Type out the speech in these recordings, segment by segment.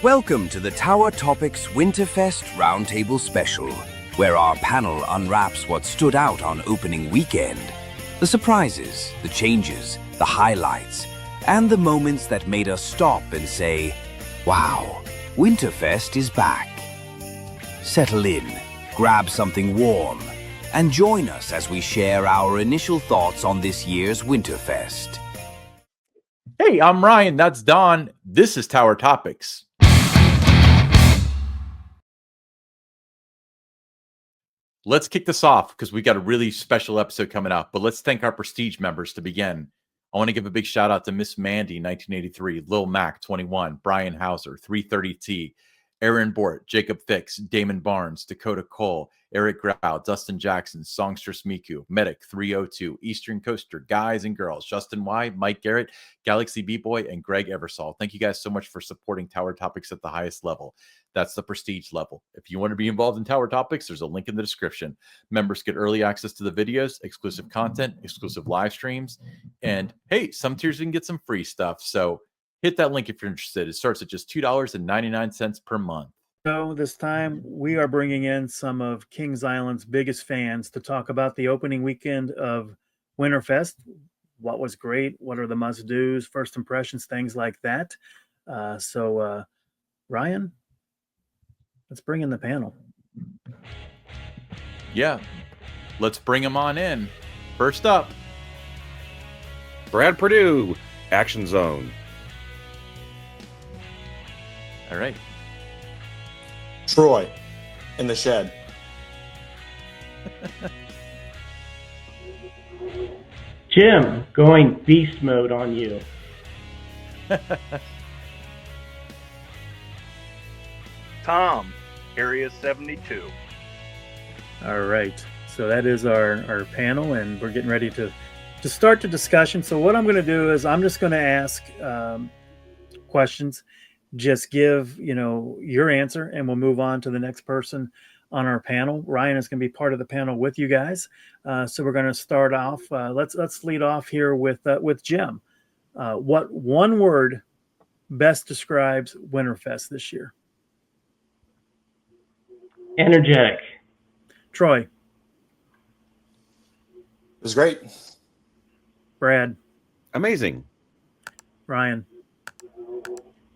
Welcome to the Tower Topics WinterFest Roundtable Special, where our panel unwraps what stood out on opening weekend. The surprises, the changes, the highlights, and the moments that made us stop and say, wow, WinterFest is back. Settle in, grab something warm, and join us as we share our initial thoughts on this year's WinterFest. Hey, I'm Ryan. That's Don. This is Tower Topics. Let's kick this off because we got a really special episode coming up. But let's thank our Prestige members to begin. I want to give a big shout out to Miss Mandy, 1983, Lil Mac, 21, Brian Hauser, 330T, Aaron Bort, Jacob Fix, Damon Barnes, Dakota Cole, Eric Grau, Dustin Jackson, Songstress Miku, Medic 302, Eastern Coaster, guys and girls, Justin Y, Mike Garrett, Galaxy B-Boy, and Greg Eversol. Thank you guys so much for supporting Tower Topics at the highest level. That's the Prestige level. If you want to be involved in Tower Topics, there's a link in the description. Members get early access to the videos, exclusive content, exclusive live streams, and hey, some tiers you can get some free stuff. So hit that link if you're interested. It starts at just $2.99 per month. So this time we are bringing in some of Kings Island's biggest fans to talk about the opening weekend of WinterFest. What was great? What are the must-dos, first impressions, things like that. Ryan, let's bring in the panel. Yeah, let's bring them on in. First up, Brad Purdue, Action Zone. All right. Troy, in the shed. Jim, going beast mode on you. Tom, Area 72. All right. So that is our panel, and we're getting ready to start the discussion. So what I'm going to do is I'm just going to ask questions. Just give, your answer, and we'll move on to the next person on our panel. Ryan is going to be part of the panel with you guys. So we're going to start off. Let's lead off here with Jim. What one word best describes WinterFest this year? Energetic. Troy. It was great. Brad. Amazing. Ryan.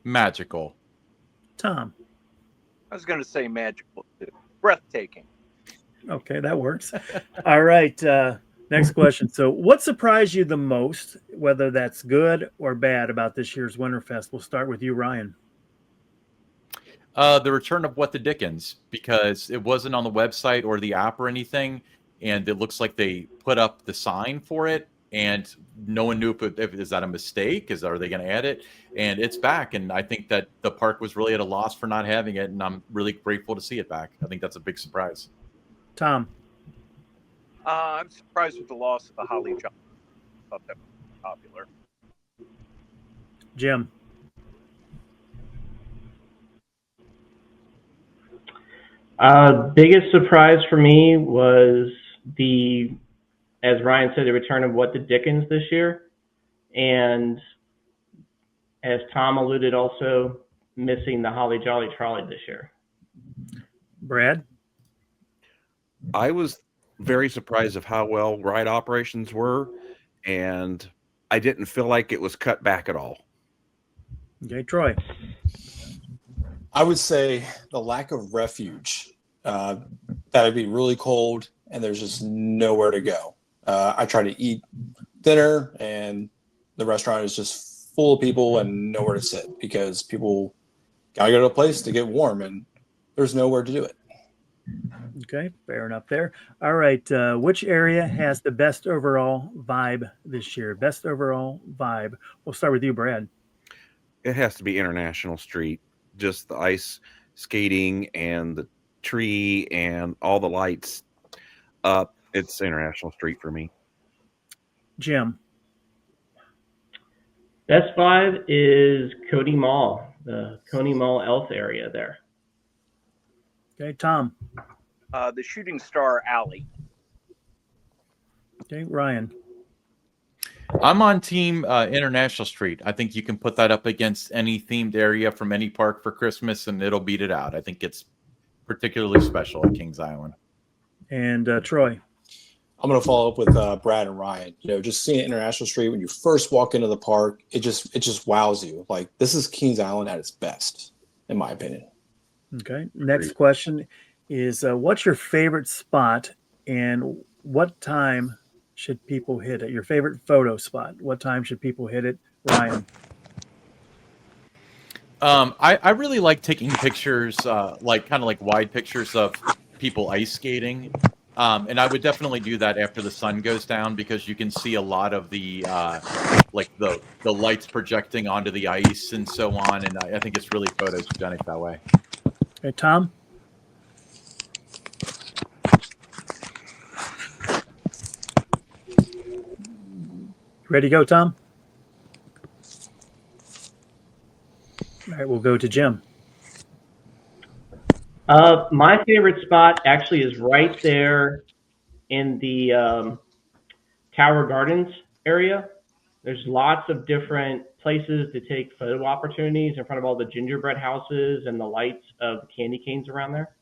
Magical. Tom. I was going to say magical too. Breathtaking. Okay, that works. All right. Next question. So what surprised you the most, whether that's good or bad, about this year's WinterFest? We'll start with you, Ryan. The return of What the Dickens, because it wasn't on the website or the app or anything, and it looks like they put up the sign for it, and no one knew if is that a mistake? Are they going to add it? And it's back, and I think that the park was really at a loss for not having it, and I'm really grateful to see it back. I think that's a big surprise. Tom. I'm surprised with the loss of the Holly Jump. I thought that was popular. Jim. Biggest surprise for me was as Ryan said, the return of What the Dickens this year. And as Tom alluded, also missing the Holly Jolly Trolley this year. Brad? I was very surprised of how well ride operations were, and I didn't feel like it was cut back at all. Okay, Troy. I would say the lack of refuge. That'd be really cold, and there's just nowhere to go. I tried to eat dinner, and the restaurant is just full of people and nowhere to sit because people gotta go to a place to get warm, and there's nowhere to do it. Okay, fair enough there. All right, which area has the best overall vibe this year? Best overall vibe. We'll start with you, Brad. It has to be International Street. Just the ice skating and the tree and all the lights up. It's International Street for me. Jim. Best vibe is Cody Mall, the Coney Mall Elf area there. Okay, Tom. The Shooting Star Alley. Okay, Ryan. I'm on team International Street. I think you can put that up against any themed area from any park for Christmas, and it'll beat it out. I think it's particularly special at Kings Island. And Troy. I'm going to follow up with Brad and Ryan. Just seeing International Street when you first walk into the park, it just wows you. Like, this is Kings Island at its best, in my opinion. Okay. Next question is, what's your favorite spot and what time should people hit it? Your favorite photo spot. What time should people hit it, Ryan? I really like taking pictures, like kind of like wide pictures of people ice skating. And I would definitely do that after the sun goes down because you can see a lot of the like the lights projecting onto the ice and so on. And I think it's really photogenic that way. Okay, Tom? Ready to go, Tom? All right, we'll go to Jim. My favorite spot actually is right there in the Tower Gardens area. There's lots of different places to take photo opportunities in front of all the gingerbread houses and the lights of the candy canes around there.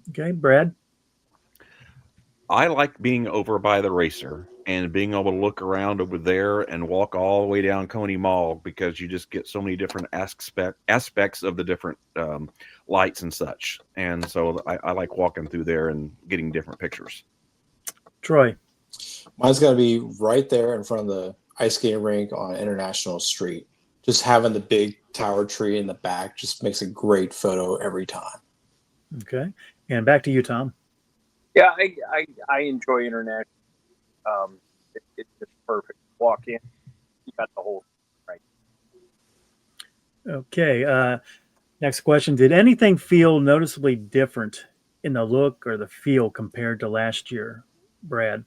Okay, Brad? I like being over by the racer and being able to look around over there and walk all the way down Coney Mall because you just get so many different aspects of the different lights and such. And so I like walking through there and getting different pictures. Troy? Mine's going to be right there in front of the ice skating rink on International Street. Just having the big tower tree in the back just makes a great photo every time. Okay. And back to you, Tom. Yeah, I enjoy International. It's just perfect. Walk in, you got the whole thing right. Okay. Next question. Did anything feel noticeably different in the look or the feel compared to last year, Brad?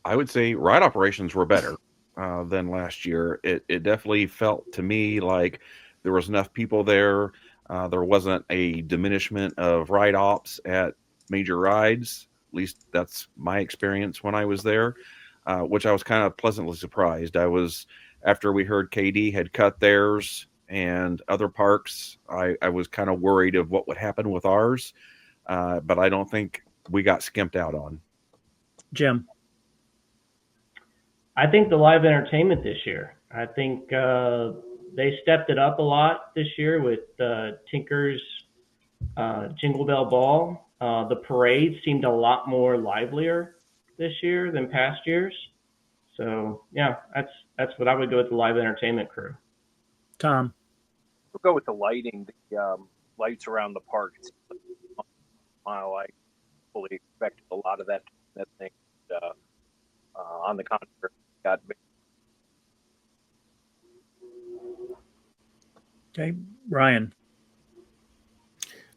I would say ride operations were better than last year. It definitely felt to me like there was enough people there. There wasn't a diminishment of ride ops at major rides. At least that's my experience when I was there, which I was kind of pleasantly surprised. After we heard KD had cut theirs and other parks, I was kind of worried of what would happen with ours, but I don't think we got skimped out on. Jim? I think the live entertainment this year. I think they stepped it up a lot this year with Tinker's Jingle Bell Ball. The parade seemed a lot more livelier this year than past years. So yeah, that's what I would go with the live entertainment crew. Tom? We'll go with the lighting. The lights around the park. I fully expected a lot of that thing. On the contrary, got me. Okay, Ryan?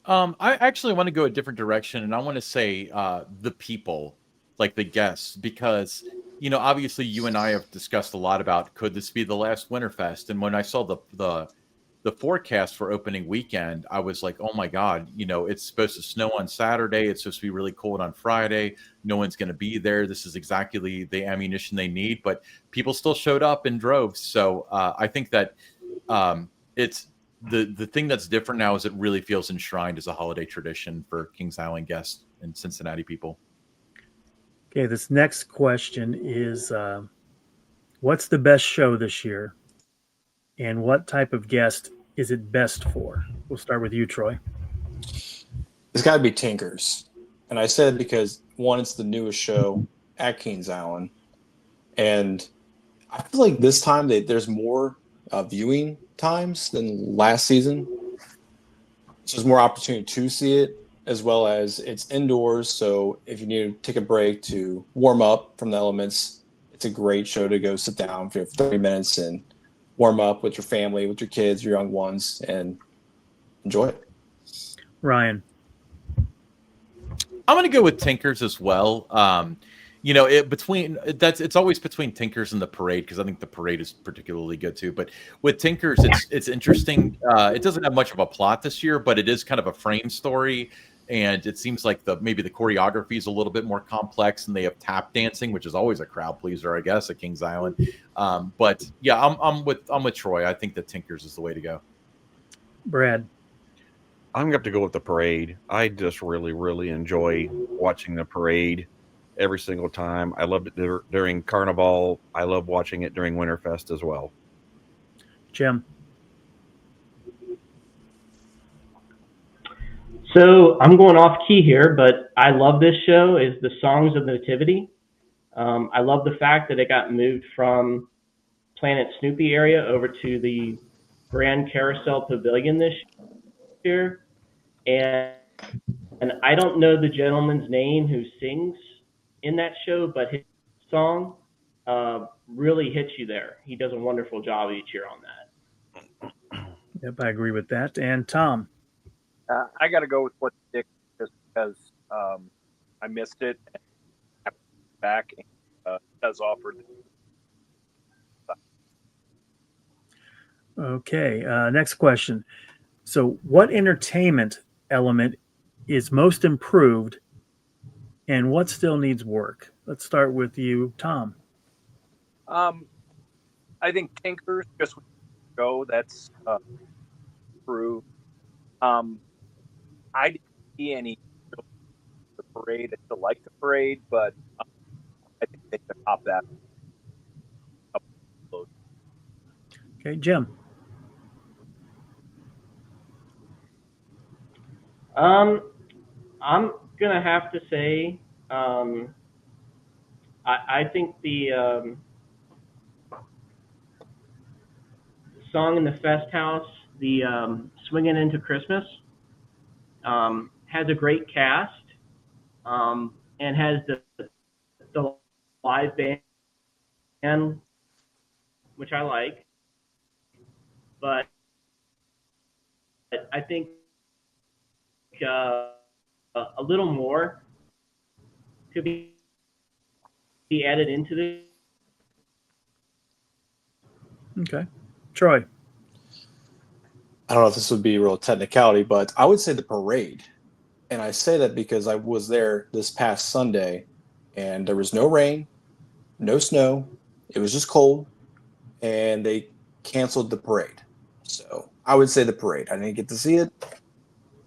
I actually want to go a different direction, and I want to say the people, like the guests, because obviously you and I have discussed a lot about could this be the last WinterFest, and when I saw the forecast for opening weekend, I was like, oh my God, it's supposed to snow on Saturday, it's supposed to be really cold on Friday, no one's going to be there. This is exactly the ammunition they need, but people still showed up in droves. So I think that it's the thing that's different now is it really feels enshrined as a holiday tradition for Kings Island guests and Cincinnati people. Okay, this next question is, what's the best show this year? And what type of guest is it best for? We'll start with you, Troy. It's got to be Tinker's. And I said because, one, it's the newest show at Kings Island. And I feel like this time there's more viewing times than last season. So there's more opportunity to see it, as well as it's indoors. So if you need to take a break to warm up from the elements, it's a great show to go sit down for 30 minutes and warm up with your family, with your kids, your young ones, and enjoy it. Ryan? I'm going to go with Tinker's as well. It's always between Tinker's and the parade because I think the parade is particularly good too. But with Tinker's, it's interesting. It doesn't have much of a plot this year, but it is kind of a frame story. and it seems like maybe the choreography is a little bit more complex, and they have tap dancing, which is always a crowd pleaser, I guess, at Kings Island. But yeah, I'm with Troy. I think that Tinkers is the way to go. Brad. I'm gonna have to go with the parade. I just really, really enjoy watching the parade every single time. I loved it during Carnival. I love watching it during WinterFest as well. Jim. So I'm going off key here, but I love this show. Is the Songs of the Nativity. I love the fact that it got moved from Planet Snoopy area over to the Grand Carousel Pavilion this year, and I don't know the gentleman's name who sings in that show, but his song really hits you there. He does a wonderful job each year on that. Yep, I agree with that. And Tom. I got to go with what Dick, just because I missed it. And back and does offer. Okay, next question. So, what entertainment element is most improved, and what still needs work? Let's start with you, Tom. I think Tinkers just go. That's improved. I didn't see any the parade. I still like the parade, but I think they could top that. Okay, Jim. I'm gonna have to say, I think the song in the Fest House, the Swinging into Christmas, has a great cast, and has the live band, which I like, but I think a little more could be added into this. Okay, Troy. I don't know if this would be a real technicality, but I would say the parade. And I say that because I was there this past Sunday and there was no rain, no snow. It was just cold, and they canceled the parade. So I would say the parade. I didn't get to see it.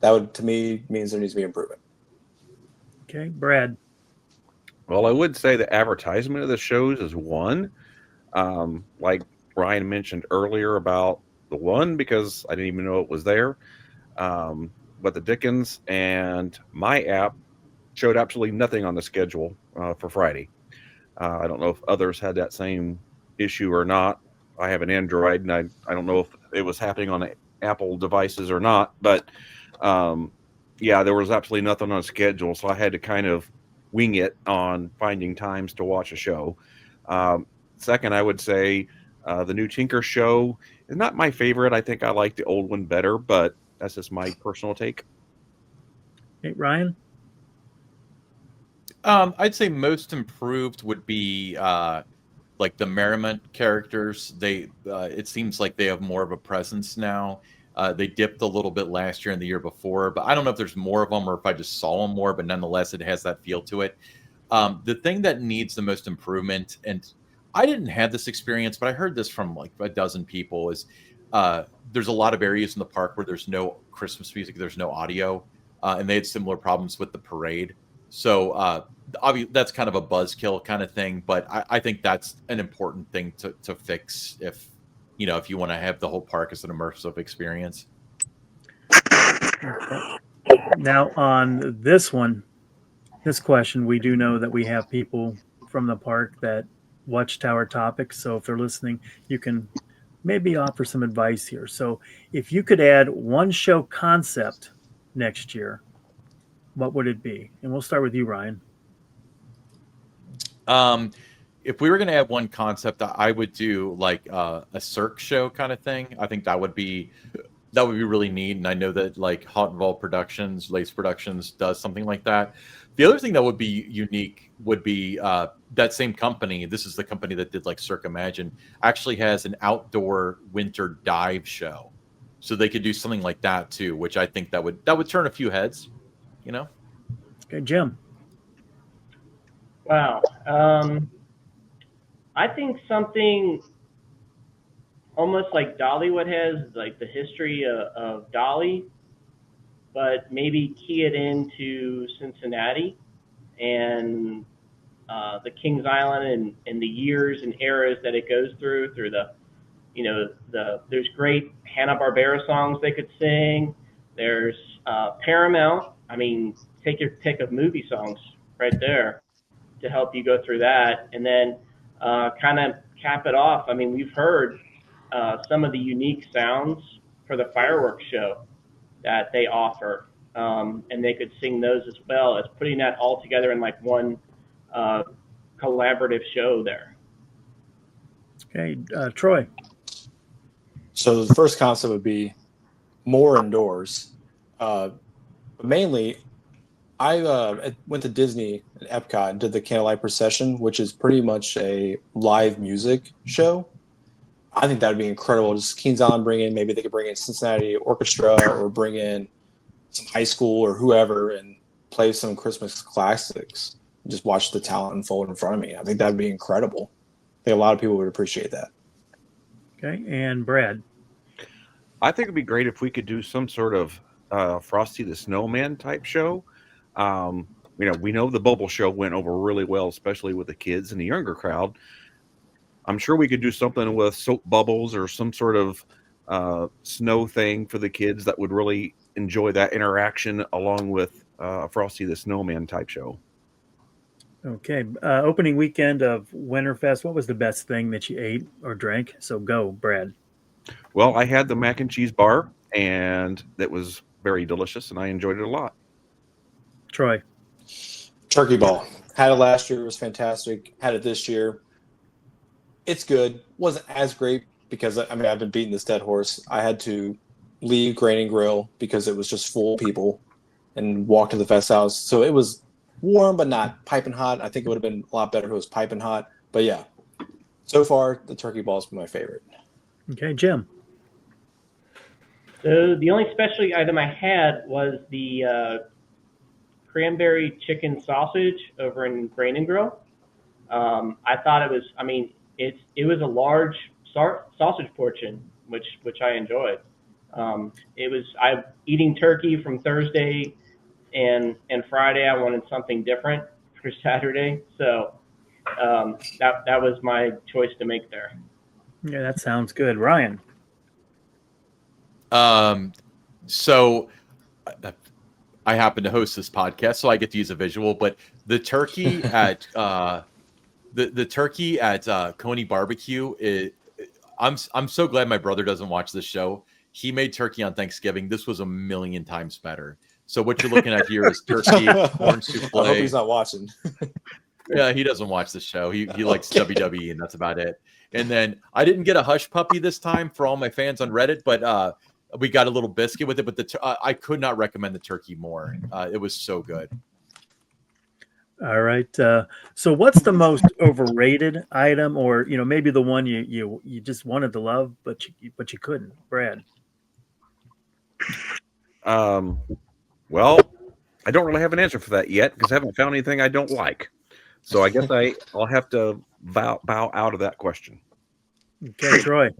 That would, to me, means there needs to be improvement. Okay, Brad. Well, I would say the advertisement of the shows is one. Like Ryan mentioned earlier about the one, because I didn't even know it was there. But the Dickens and my app showed absolutely nothing on the schedule for Friday. I don't know if others had that same issue or not. I have an Android, and I don't know if it was happening on Apple devices or not. But yeah, there was absolutely nothing on the schedule, so I had to kind of wing it on finding times to watch a show. Second, I would say the new Tinker show is not my favorite. I think I like the old one better, but that's just my personal take. Hey, Ryan. I'd say most improved would be like the Merriment characters. It seems like they have more of a presence now. They dipped a little bit last year and the year before, but I don't know if there's more of them or if I just saw them more, but nonetheless, it has that feel to it. The thing that needs the most improvement, and I didn't have this experience, but I heard this from like a dozen people, is there's a lot of areas in the park where there's no Christmas music, there's no audio, and they had similar problems with the parade. So obviously, that's kind of a buzzkill kind of thing, but I think that's an important thing to fix if you want to have the whole park as an immersive experience. Now on this question, we do know that we have people from the park that watch Tower Topics. So if they're listening, you can maybe offer some advice here. So if you could add one show concept next year, what would it be? And we'll start with you, Ryan. If we were going to have one concept, I would do like a Cirque show kind of thing. I think that would be really neat. And I know that like Hot Vol Productions, Lace Productions does something like that. The other thing that would be unique would be that same company. This is the company that did like Cirque Imagine, actually has an outdoor winter dive show. So they could do something like that too, which I think that would turn a few heads. you know. Okay, Jim. Wow. I think something almost like Dollywood has, like the history of Dolly, but maybe key it into Cincinnati and the Kings Island and the years and eras that it goes through the, there's great Hanna-Barbera songs they could sing. There's Paramount. I mean, take your pick of movie songs right there to help you go through that. And then kind of cap it off. I mean, we've heard some of the unique sounds for the fireworks show that they offer. And they could sing those as well as putting that all together in like one collaborative show there. Okay, Troy. So the first concept would be more indoors. But mainly, I went to Disney at Epcot and did the Candlelight Procession, which is pretty much a live music show. I think that would be incredible. Just Kings Island maybe they could bring in Cincinnati Orchestra or bring in some high school or whoever and play some Christmas classics. Just watch the talent unfold in front of me. I think that would be incredible. I think a lot of people would appreciate that. Okay, and Brad. I think it'd be great if we could do some sort of Frosty the Snowman type show. We know the Bubble Show went over really well, especially with the kids and the younger crowd. I'm sure we could do something with soap bubbles or some sort of snow thing for the kids that would really enjoy that interaction along with Frosty the Snowman type show. Okay, opening weekend of WinterFest, what was the best thing that you ate or drank? So go, Brad. Well, I had the mac and cheese bar, and that was very delicious, and I enjoyed it a lot. Troy. Turkey ball. Had it last year. It was fantastic. Had it this year. It's good. Wasn't as great because, I've been beating this dead horse. I had to leave Grain and Grill because it was just full of people and walk to the fest house. So it was warm, but not piping hot. I think it would have been a lot better if it was piping hot. But yeah, so far, the turkey ball has been my favorite. Okay, Jim. So the only specialty item I had was the cranberry chicken sausage over in Grain and Grill. I thought it was, it was a large sausage portion, which I enjoyed. I'm eating turkey from Thursday and Friday. I wanted something different for Saturday, so that was my choice to make there. Yeah, that sounds good. Ryan. So I happen to host this podcast, so I get to use a visual. But the turkey at the turkey at Coney Barbecue, I'm so glad my brother doesn't watch this show. He made turkey on Thanksgiving. This was a million times better. So what you're looking at here is turkey, orange souffle. I hope he's not watching. Yeah, he doesn't watch the show. He likes WWE, and that's about it. And then I didn't get a hush puppy this time for all my fans on Reddit, but we got a little biscuit with it. But I could not recommend the turkey more. It was so good. All right. So what's the most overrated item, or maybe the one you just wanted to love but you couldn't, Brad? Well, I don't really have an answer for that yet because I haven't found anything I don't like. So I guess I'll have to bow out of that question. Okay, Troy.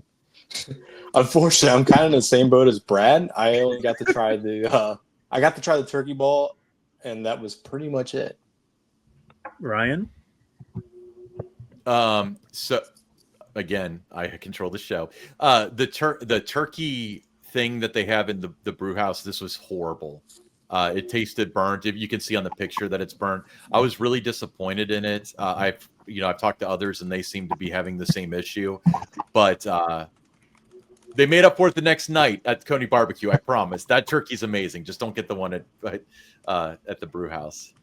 Unfortunately, I'm kind of in the same boat as Brad. I only got to try the turkey ball, and that was pretty much it. Ryan. So again, I control the show. The turkey thing that they have in the brew house, this was horrible. It tasted burnt. You can see on the picture that it's burnt. I was really disappointed in it. I've talked to others and they seem to be having the same issue, but they made up for it the next night at Coney Barbecue. I promise. That turkey's amazing. Just don't get the one at the brew house.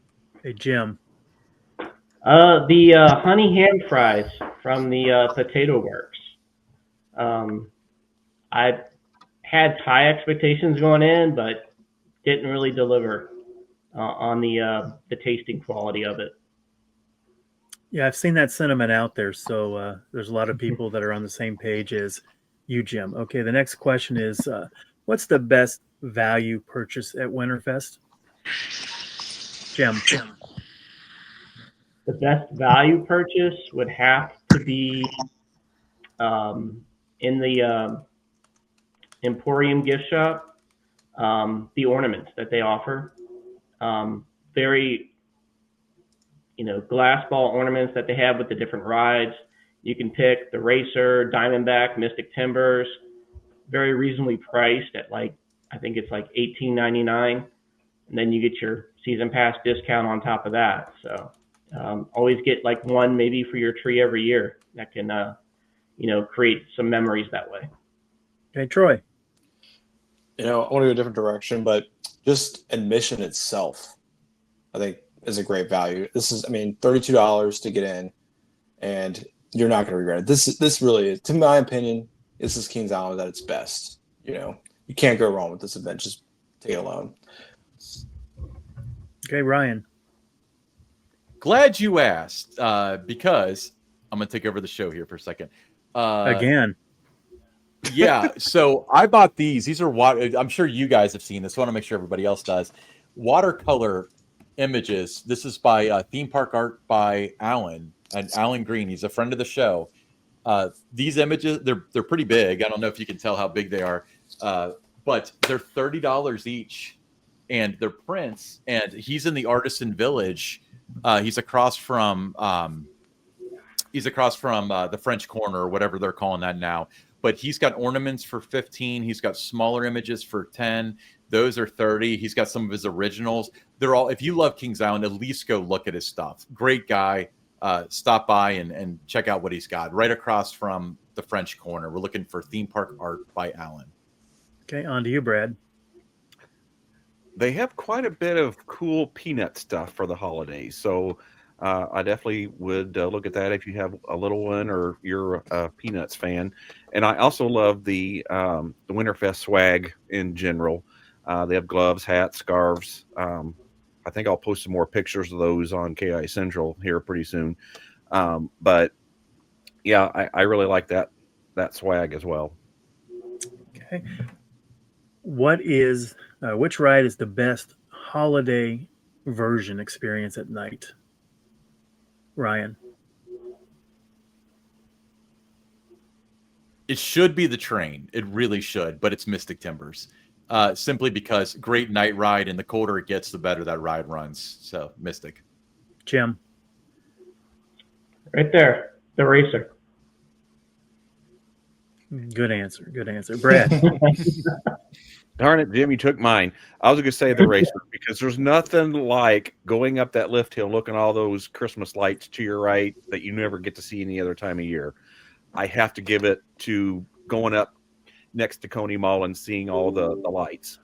Hey, Jim. The honey ham fries from the Potato Works. I had high expectations going in, but didn't really deliver on the tasting quality of it. Yeah, I've seen that sentiment out there. So there's a lot of people that are on the same page as you, Jim. Okay, the next question is, what's the best value purchase at WinterFest? Jim. The best value purchase would have to be in the Emporium gift shop, the ornaments that they offer. Very, glass ball ornaments that they have with the different rides. You can pick the Racer, Diamondback, Mystic Timbers, very reasonably priced at I think it's like $18.99. And then you get your season pass discount on top of that. So always get like one maybe for your tree every year. That can, create some memories that way. Okay, Troy. I want to go a different direction, but just admission itself, I think, is a great value. This is, $32 to get in, and you're not going to regret it. This really is, to my opinion, this is Kings Island at its best. You can't go wrong with this event. Just take it alone. Okay, Ryan. Glad you asked, because I'm going to take over the show here for a second. Again. Yeah, so I bought these. These are water. I'm sure you guys have seen this. I want to make sure everybody else does. Watercolor images. This is by Theme Park Art by Alan and Alan Green. He's a friend of the show. These images, they're pretty big. I don't know if you can tell how big they are, but they're $30 each, and they're prints. And he's in the Artisan Village. He's across from the French Corner, or whatever they're calling that now. But he's got ornaments for $15. He's got smaller images for $10. Those are $30. He's got some of his originals. They're all, if you love Kings Island, at least go look at his stuff. Great guy. Stop by and check out what he's got right across from the French Corner. We're looking for Theme Park Art by Alan. Okay, on to you, Brad. They have quite a bit of cool peanut stuff for the holidays. So I definitely would look at that if you have a little one or you're a Peanuts fan. And I also love the WinterFest swag in general. They have gloves, hats, scarves. I think I'll post some more pictures of those on KI Central here pretty soon. But yeah, I really like that swag as well. Okay. Which ride is the best holiday version experience at night? Ryan. It should be the train. It really should, but it's Mystic Timbers. Simply because great night ride, and the colder it gets, the better that ride runs. So Mystic. Jim. Right there, the Racer. Good answer. Brad. Darn it, Jim, you took mine. I was going to say the Racer, because there's nothing like going up that lift hill, looking at all those Christmas lights to your right that you never get to see any other time of year. I have to give it to going up next to Coney Mall and seeing all the lights.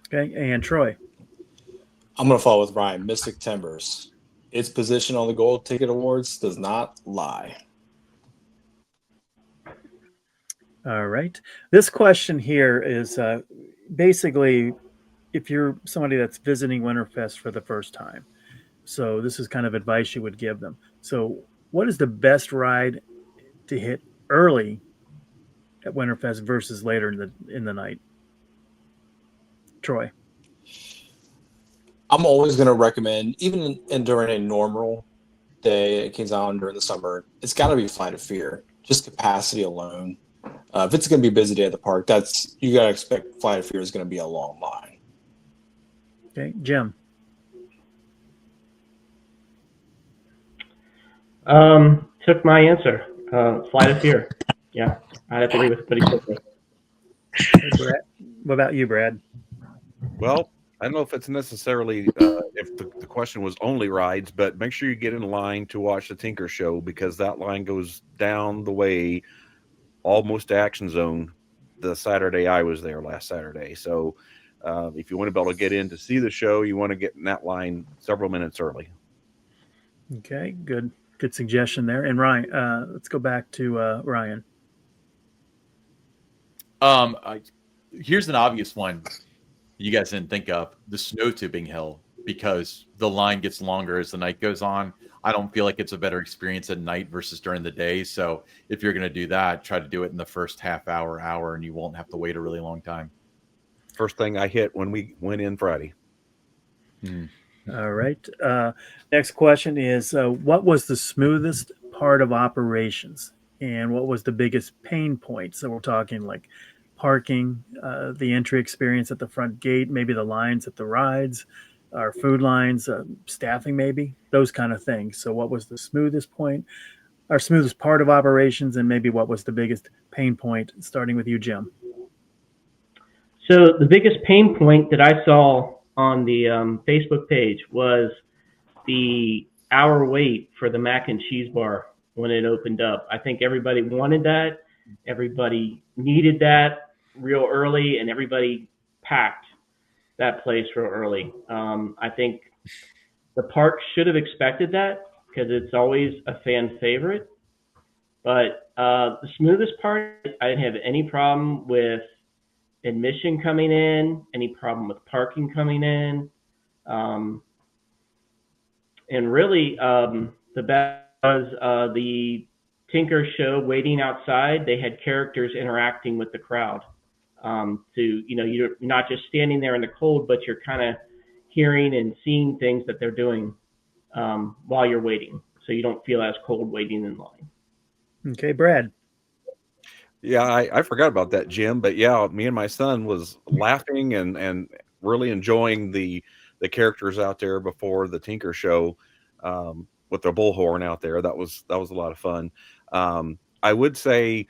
Okay, and Troy. I'm going to follow with Ryan. Mystic Timbers. Its position on the Gold Ticket Awards does not lie. All right. This question here is basically if you're somebody that's visiting WinterFest for the first time. So this is kind of advice you would give them. So what is the best ride to hit early at WinterFest versus later in the night? Troy. I'm always going to recommend, even during a normal day at Kings Island during the summer, it's got to be Flight of Fear. Just capacity alone. If it's going to be a busy day at the park, you got to expect Flight of Fear is going to be a long line. Okay, Jim. Took my answer. Flight of Fear. Yeah, I have to agree with it pretty quickly. Brad, what about you, Brad? Well, I don't know if it's necessarily if the question was only rides, but make sure you get in line to watch the Tinker Show, because that line goes down the way almost to Action Zone the Saturday I was there last Saturday. So if you want to be able to get in to see the show, you want to get in that line several minutes early. Okay, good suggestion there. And Ryan, let's go back to Ryan. Here's an obvious one you guys didn't think of: the snow tubing hill, because the line gets longer as the night goes on. I don't feel like it's a better experience at night versus during the day. So if you're going to do that, try to do it in the first half hour, and you won't have to wait a really long time. First thing I hit when we went in Friday. All right. Next question is, what was the smoothest part of operations, and what was the biggest pain point? So we're talking like parking, the entry experience at the front gate, maybe the lines at the rides, our food lines, staffing, maybe those kind of things. So what was the smoothest point, our smoothest part of operations, and maybe what was the biggest pain point? Starting with you, Jim. So the biggest pain point that I saw on the Facebook page was the hour wait for the mac and cheese bar when it opened up. I think everybody wanted that. Everybody needed that real early, and everybody packed that place real early. I think the park should have expected that because it's always a fan favorite. But the smoothest part, I didn't have any problem with admission coming in, any problem with parking coming in. And really, the best was the Tinker show waiting outside. They had characters interacting with the crowd. You're not just standing there in the cold, but you're kind of hearing and seeing things that they're doing while you're waiting. So you don't feel as cold waiting in line. Okay, Brad. Yeah, I forgot about that, Jim. But yeah, me and my son was laughing and really enjoying the characters out there before the Tinker show with their bullhorn out there. That was a lot of fun. I would say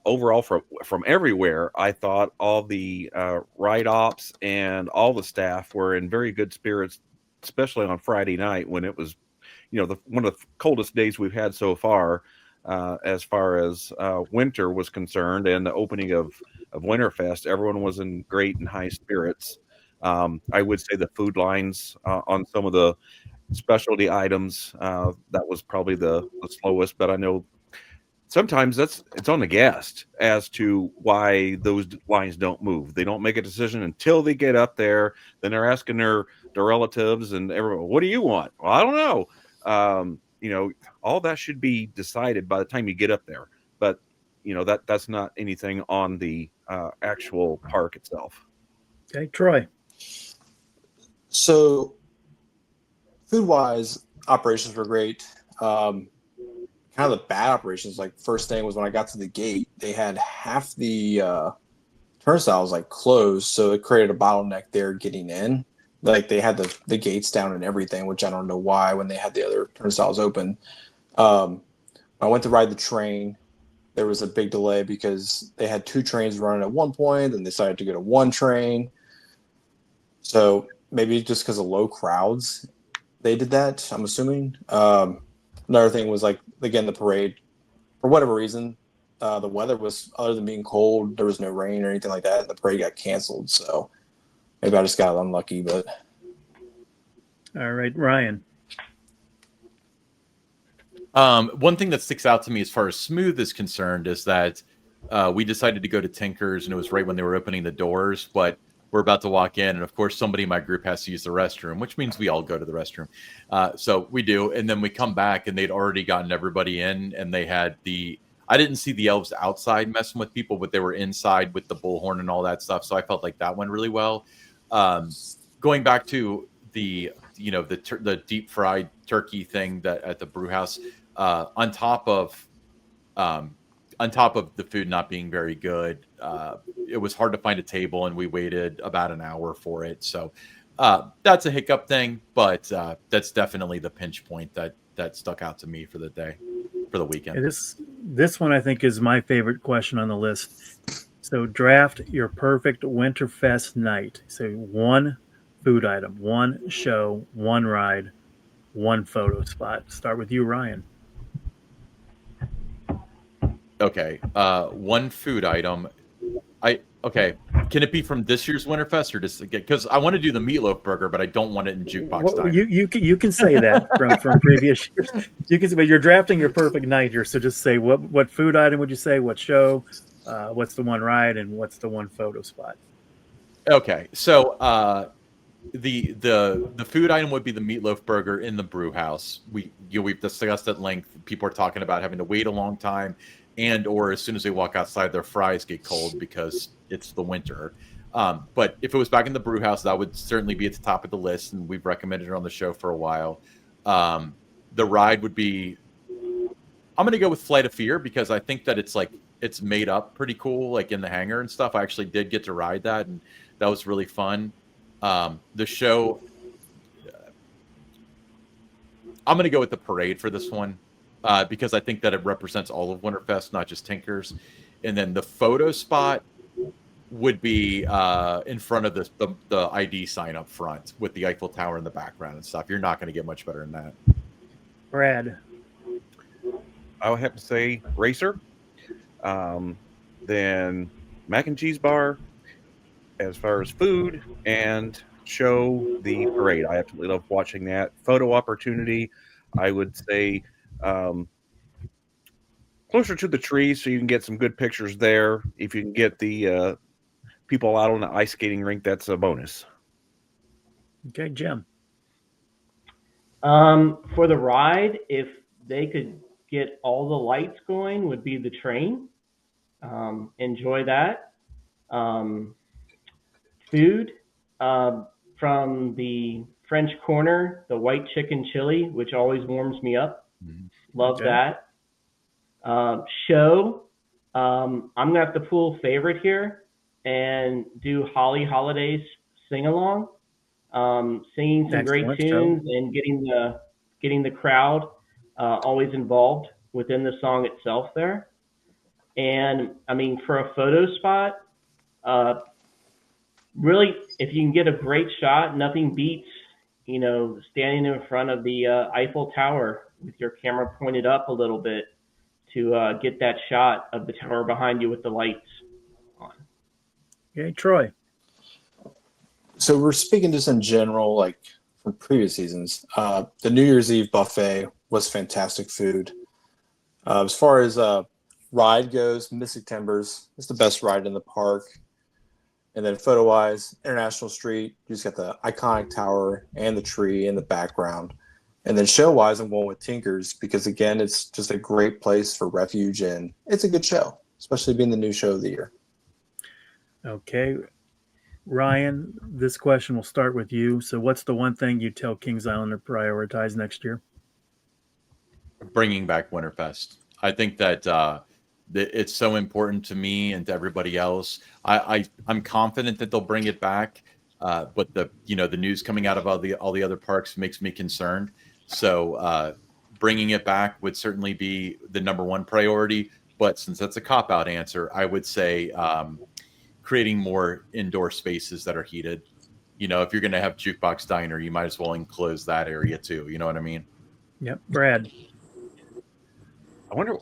overall from everywhere, I thought all the ride ops and all the staff were in very good spirits, especially on Friday night when it was, one of the coldest days we've had so far. As far as winter was concerned, and the opening of WinterFest, everyone was in great and high spirits. I would say the food lines on some of the specialty items, that was probably the slowest, but I know sometimes it's on the guest as to why those lines don't move. They don't make a decision until they get up there. Then they're asking their relatives and everyone, what do you want? Well, I don't know. All that should be decided by the time you get up there. But, that's not anything on the actual park itself. Okay, Troy. So, food-wise, operations were great. Kind of the bad operations, like first thing was when I got to the gate, they had half the turnstiles like closed, so it created a bottleneck there getting in. Like they had the gates down and everything, which I don't know why when they had the other turnstiles open. I went to ride the train. There was a big delay because they had two trains running at one point, and they decided to go to one train. So maybe just because of low crowds, they did that, I'm assuming. Another thing was like, again, the parade. For whatever reason, the weather was, other than being cold, there was no rain or anything like that, and the parade got canceled. So maybe I just got unlucky, but. All right, Ryan. One thing that sticks out to me as far as smooth is concerned is that we decided to go to Tinker's, and it was right when they were opening the doors, but we're about to walk in, and of course somebody in my group has to use the restroom, which means we all go to the restroom. So we do, and then we come back, and they'd already gotten everybody in, and they had I didn't see the elves outside messing with people, but they were inside with the bullhorn and all that stuff, so I felt like that went really well. Going back to the deep fried turkey thing that at the brew house, on top of the food not being very good, it was hard to find a table, and we waited about an hour for it. So that's a hiccup thing, but that's definitely the pinch point that stuck out to me for the day, for the weekend. Yeah, this one I think is my favorite question on the list. So draft your perfect WinterFest night. So one food item, one show, one ride, one photo spot. Start with you, Ryan. Okay. One food item. Can it be from this year's WinterFest or just because I want to do the meatloaf burger, but I don't want it in jukebox time. You can say that from previous years. You can say, but you're drafting your perfect night here. So just say what food item would you say? What show? What's the one ride, and what's the one photo spot? Okay, so the food item would be the meatloaf burger in the brew house. We've discussed at length. People are talking about having to wait a long time, and or as soon as they walk outside, their fries get cold because it's the winter. But if it was back in the brew house, that would certainly be at the top of the list, and we've recommended it on the show for a while. The ride would be, I'm going to go with Flight of Fear, because I think that it's made up pretty cool, like in the hangar and stuff. I actually did get to ride that, and that was really fun. The show, I'm going to go with the parade for this one, because I think that it represents all of Winterfest, not just Tinkers. And then the photo spot would be in front of the ID sign up front with the Eiffel Tower in the background and stuff. You're not going to get much better than that. Brad. I would have to say Racer, then Mac and Cheese Bar. As far as food and show, the parade. I absolutely love watching that. Photo opportunity, I would say closer to the tree, so you can get some good pictures there. If you can get the people out on the ice skating rink, that's a bonus. Okay, Jim. For the ride, if they could get all the lights going, would be the train. Enjoy that. Food, from the French Corner, the white chicken chili, which always warms me up. Love that. Show, I'm going to have to pull favorite here and do Holly Holiday's sing along. Singing some great tunes and getting the crowd always involved within the song itself there. And I mean, for a photo spot, really, if you can get a great shot, nothing beats, standing in front of the Eiffel Tower with your camera pointed up a little bit to get that shot of the tower behind you with the lights on. Okay, Troy. So we're speaking just in general, like from previous seasons. The New Year's Eve buffet was fantastic food. As far as ride goes, Mystic Timbers is the best ride in the park. And then photo-wise, International Street, you just got the iconic tower and the tree in the background. And then show-wise, I'm going with Tinkers because, again, it's just a great place for refuge, and it's a good show, especially being the new show of the year. Okay. Ryan, this question will start with you. So what's the one thing you tell Kings Island to prioritize next year? Bringing back Winterfest. I think that it's so important to me and to everybody else. I'm confident that they'll bring it back, but the news coming out of all the other parks makes me concerned. So bringing it back would certainly be the number one priority. But since that's a cop-out answer, I would say creating more indoor spaces that are heated. If you're going to have Jukebox Diner, you might as well enclose that area too. You know what I mean? Yep. Brad. I wonder,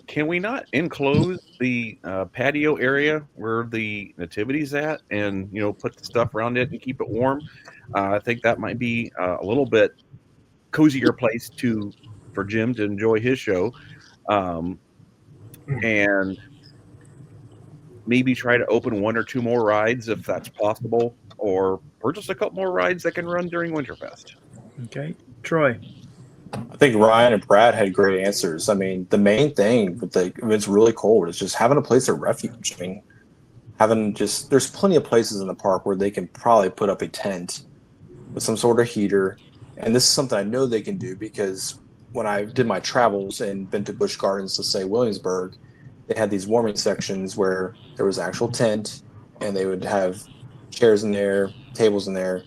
can we not enclose the patio area where the nativity's at and, put the stuff around it and keep it warm? I think that might be a little bit cozier place for Jim to enjoy his show. And maybe try to open one or two more rides if that's possible, or purchase a couple more rides that can run during Winterfest. Okay. Troy. I think Ryan and Brad had great answers. I mean, the main thing with when it's really cold is just having a place of refuge. I mean, there's plenty of places in the park where they can probably put up a tent with some sort of heater. And this is something I know they can do because when I did my travels and been to Busch Gardens to say Williamsburg, they had these warming sections where there was actual tent and they would have chairs in there, tables in there,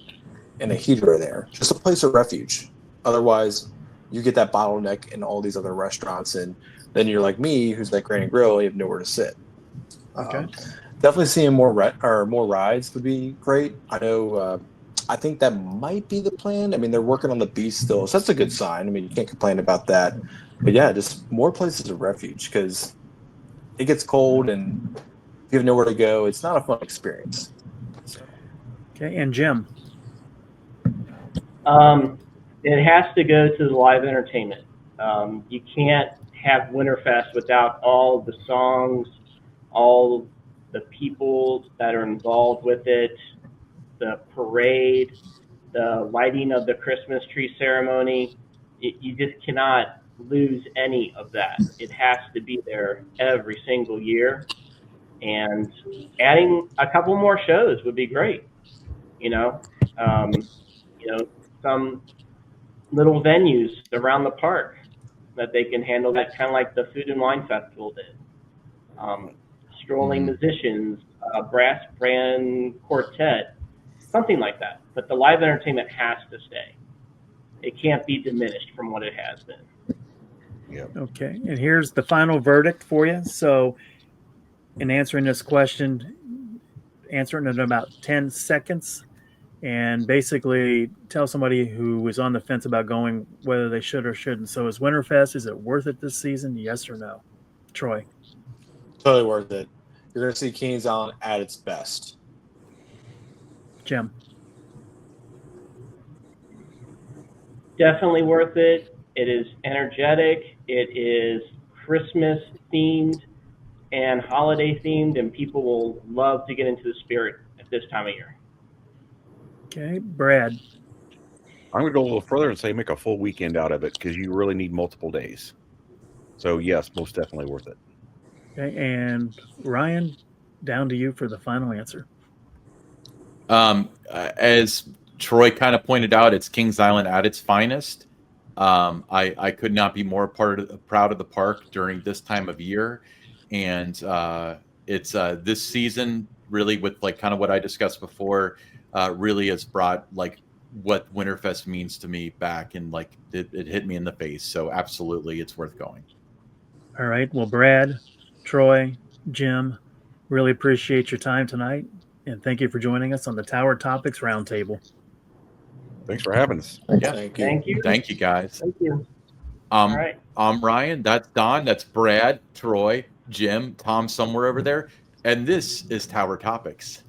and a heater in there. Just a place of refuge. Otherwise, you get that bottleneck in all these other restaurants, and then you're like me, who's like Granny Grill, you have nowhere to sit. Okay. Definitely seeing more rides would be great. I know. I think that might be the plan. I mean, they're working on the Beast still, so that's a good sign. I mean, you can't complain about that. But yeah, just more places of refuge because it gets cold, and if you have nowhere to go, it's not a fun experience. So. Okay, and Jim. It has to go to the live entertainment. You can't have Winterfest without all the songs, all the people that are involved with it, the parade, the lighting of the Christmas tree ceremony. You just cannot lose any of that. It has to be there every single year. And adding a couple more shows would be great. You know, um, some little venues around the park that they can handle that, kind of like the Food and Wine Festival did. Strolling musicians, brass band quartet, something like that. But the live entertainment has to stay. It can't be diminished from what it has been. Yeah. Okay, and here's the final verdict for you. So, in answering this question, answer it in about 10 seconds, and basically tell somebody who is on the fence about going whether they should or shouldn't. So, is WinterFest, is it worth it this season? Yes or no? Troy? Totally worth it. You're going to see Kings Island at its best. Jim? Definitely worth it. It is energetic. It is Christmas themed and holiday themed, and people will love to get into the spirit at this time of year. Okay, Brad? I'm going to go a little further and say make a full weekend out of it because you really need multiple days. So, yes, most definitely worth it. Okay, and Ryan, down to you for the final answer. As Troy kind of pointed out, it's Kings Island at its finest. I could not be more proud of the park during this time of year, and it's this season really with like kind of what I discussed before, really has brought like what Winterfest means to me back, and like it hit me in the face. So absolutely, it's worth going. All right. Well, Brad, Troy, Jim, really appreciate your time tonight, and thank you for joining us on the Tower Topics Roundtable. Thanks for having us. Yeah, Thank you. Thank you, guys. Thank you. All right. I'm Ryan. That's Don. That's Brad, Troy, Jim, Tom, somewhere over there, and this is Tower Topics.